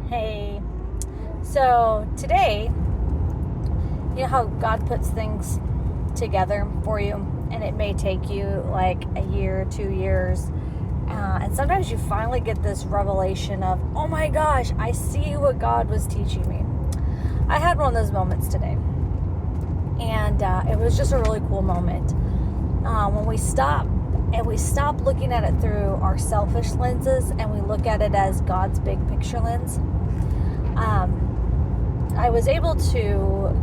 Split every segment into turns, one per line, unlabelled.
Hey, so today, you know how God puts things together for you, and it may take you like a year, 2 years, and sometimes you finally get this revelation of, oh my gosh, I see what God was teaching me. I had one of those moments today, and it was just a really cool moment. When we stop looking at it through our selfish lenses and we look at it as God's big picture lens. I was able to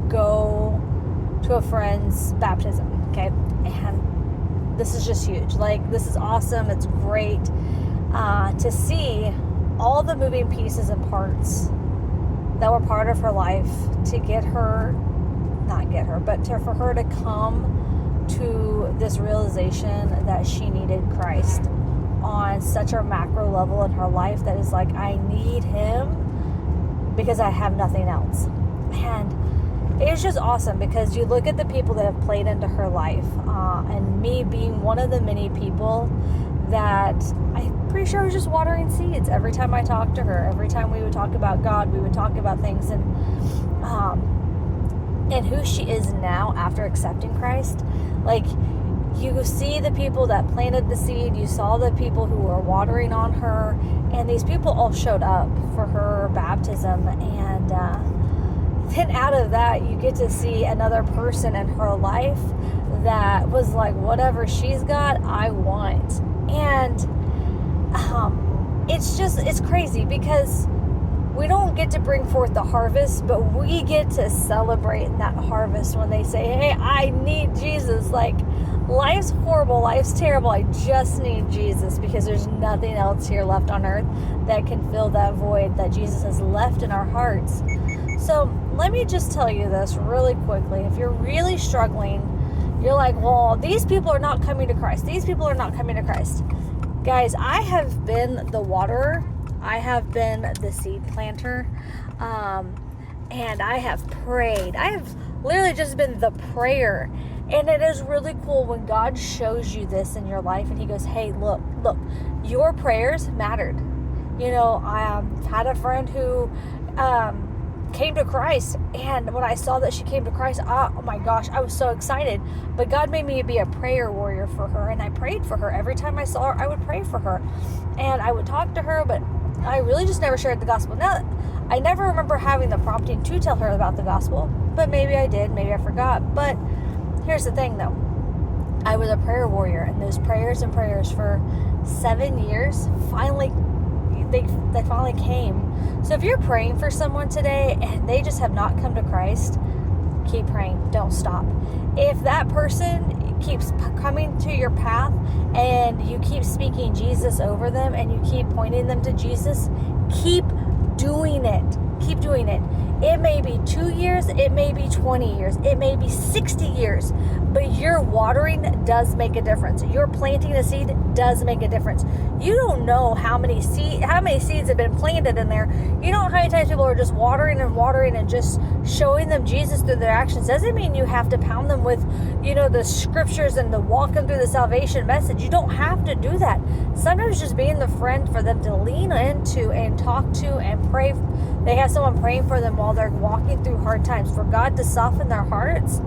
go to a friend's baptism, okay? And this is just huge. Like, this is awesome. It's great to see all the moving pieces and parts that were part of her life to for her to come to this realization that she needed Christ on such a macro level in her life that is like, I need him because I have nothing else. And it's just awesome because you look at the people that have played into her life, and me being one of the many people that I'm pretty sure I was just watering seeds every time I talked to her. Every time we would talk about God, we would talk about things, and who she is now after accepting Christ. Like, you see the people that planted the seed, you saw the people who were watering on her, and these people all showed up for her baptism. And then out of that, you get to see another person in her life that was like, whatever she's got, I want. And it's crazy because we don't get to bring forth the harvest, but we get to celebrate that harvest when they say, hey, I need Jesus. Like, life's horrible, life's terrible, I just need Jesus, because there's nothing else here left on earth that can fill that void that Jesus has left in our hearts. So let me just tell you this really quickly. If you're really struggling, you're like, well, these people are not coming to Christ. These people are not coming to Christ. Guys, I have been the waterer. I have been the seed planter, and I have prayed. I have literally just been the prayer. And it is really cool when God shows you this in your life and he goes, hey, look, your prayers mattered. You know, I had a friend who came to Christ, and when I saw that she came to Christ, oh my gosh, I was so excited. But God made me be a prayer warrior for her, and I prayed for her. Every time I saw her, I would pray for her, and I would talk to her, but I really just never shared the gospel. Now, I never remember having the prompting to tell her about the gospel, but maybe I did, maybe I forgot. But here's the thing, though. I was a prayer warrior, and those prayers and prayers for 7 years, they finally came. So if you're praying for someone today and they just have not come to Christ, keep praying. Don't stop. If that person keeps coming to your path and you keep speaking Jesus over them and you keep pointing them to Jesus, keep doing it. Keep doing it. It may be 2 years, it may be 20 years, it may be 60 years, but your watering does make a difference. Your planting a seed does make a difference. You don't know how many seeds have been planted in there. You don't know how many times people are just watering and just showing them Jesus through their actions. Doesn't mean you have to pound them with, the scriptures and to walk them through the salvation message. You don't have to do that. Sometimes just being the friend for them to lean into and talk to and pray. They have someone praying for them while they're walking through hard times, for God to soften their hearts.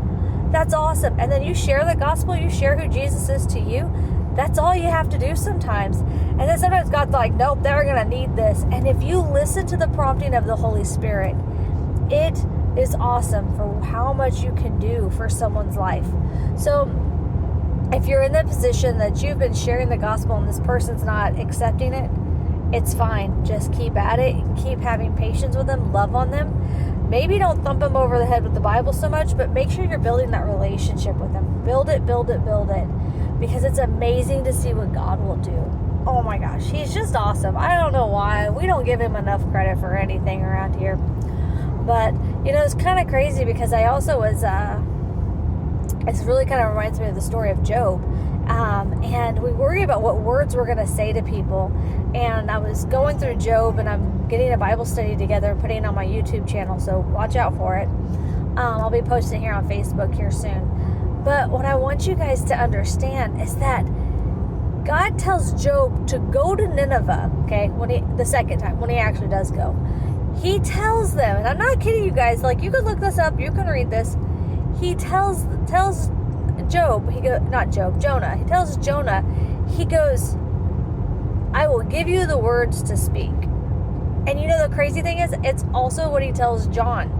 That's awesome. And then you share the gospel, you share who Jesus is to you. That's all you have to do sometimes. And then sometimes God's like, nope, they're going to need this. And if you listen to the prompting of the Holy Spirit, it is awesome for how much you can do for someone's life. So if you're in the position that you've been sharing the gospel and this person's not accepting it, it's fine. Just keep at it. Keep having patience with them. Love on them. Maybe don't thump them over the head with the Bible so much, but make sure you're building that relationship with them. Build it. Because it's amazing to see what God will do. Oh my gosh. He's just awesome. I don't know why. We don't give him enough credit for anything around here. But, it's kind of crazy because I also was, it really kind of reminds me of the story of Job. And we worry about what words we're going to say to people. And I was going through Job, and I'm getting a Bible study together and putting it on my YouTube channel, so watch out for it. I'll be posting it here on Facebook here soon. But what I want you guys to understand is that God tells Job to go to Nineveh, okay, the second time, when he actually does go. He tells them, and I'm not kidding you guys, like, you can look this up, you can read this. He tells Job, Jonah. He tells Jonah, he goes, I will give you the words to speak. And you know the crazy thing is, it's also what he tells John.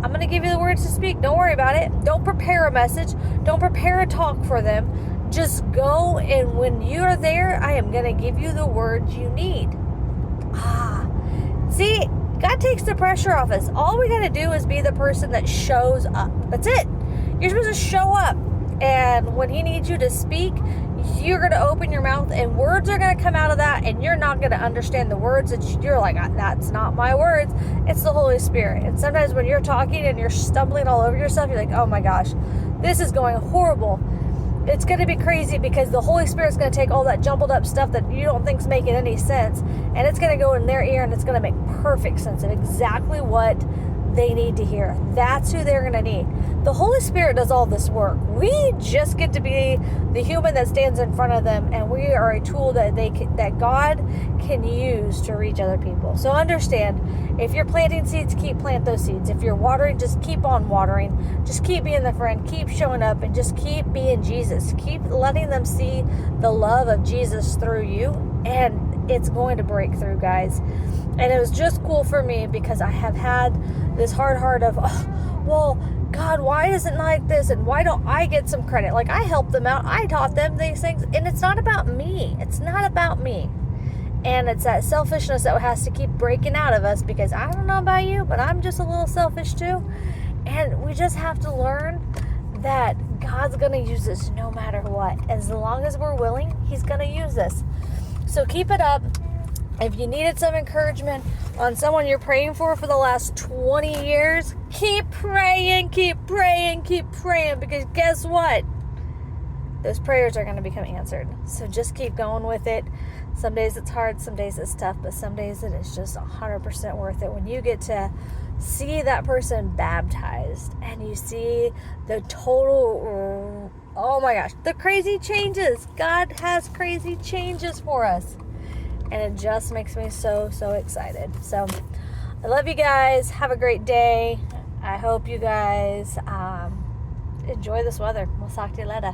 I'm going to give you the words to speak. Don't worry about it. Don't prepare a message. Don't prepare a talk for them. Just go, and when you're there, I am going to give you the words you need. See, God takes the pressure off us. All we got to do is be the person that shows up. That's it. You're supposed to show up. And when he needs you to speak, you're going to open your mouth, and words are going to come out of that, and you're not going to understand the words. You're like, that's not my words. It's the Holy Spirit. And sometimes when you're talking and you're stumbling all over yourself, you're like, oh my gosh, this is going horrible. It's going to be crazy, because the Holy Spirit's going to take all that jumbled up stuff that you don't think's making any sense, and it's going to go in their ear, and it's going to make perfect sense of exactly what they need to hear. That's who they're going to need. The Holy Spirit does all this work. We just get to be the human that stands in front of them, and we are a tool that that God can use to reach other people. So understand, if you're planting seeds, keep planting those seeds. If you're watering, just keep on watering. Just keep being the friend. Keep showing up, and just keep being Jesus. Keep letting them see the love of Jesus through you, and it's going to break through, guys. And it was just cool for me, because I have had this hard heart of, well, God, why isn't it like this? And why don't I get some credit? Like, I helped them out. I taught them these things. And it's not about me. It's not about me. And it's that selfishness that has to keep breaking out of us, because I don't know about you, but I'm just a little selfish too. And we just have to learn that God's going to use us no matter what. As long as we're willing, he's going to use us. So keep it up. If you needed some encouragement on someone you're praying for the last 20 years, keep praying, because guess what? Those prayers are going to become answered. So just keep going with it. Some days it's hard, some days it's tough, but some days it is just 100% worth it. When you get to see that person baptized, and you see the total, oh my gosh, the crazy changes. God has crazy changes for us. And it just makes me so, so excited. So I love you guys. Have a great day. I hope you guys enjoy this weather. We'll talk to you later.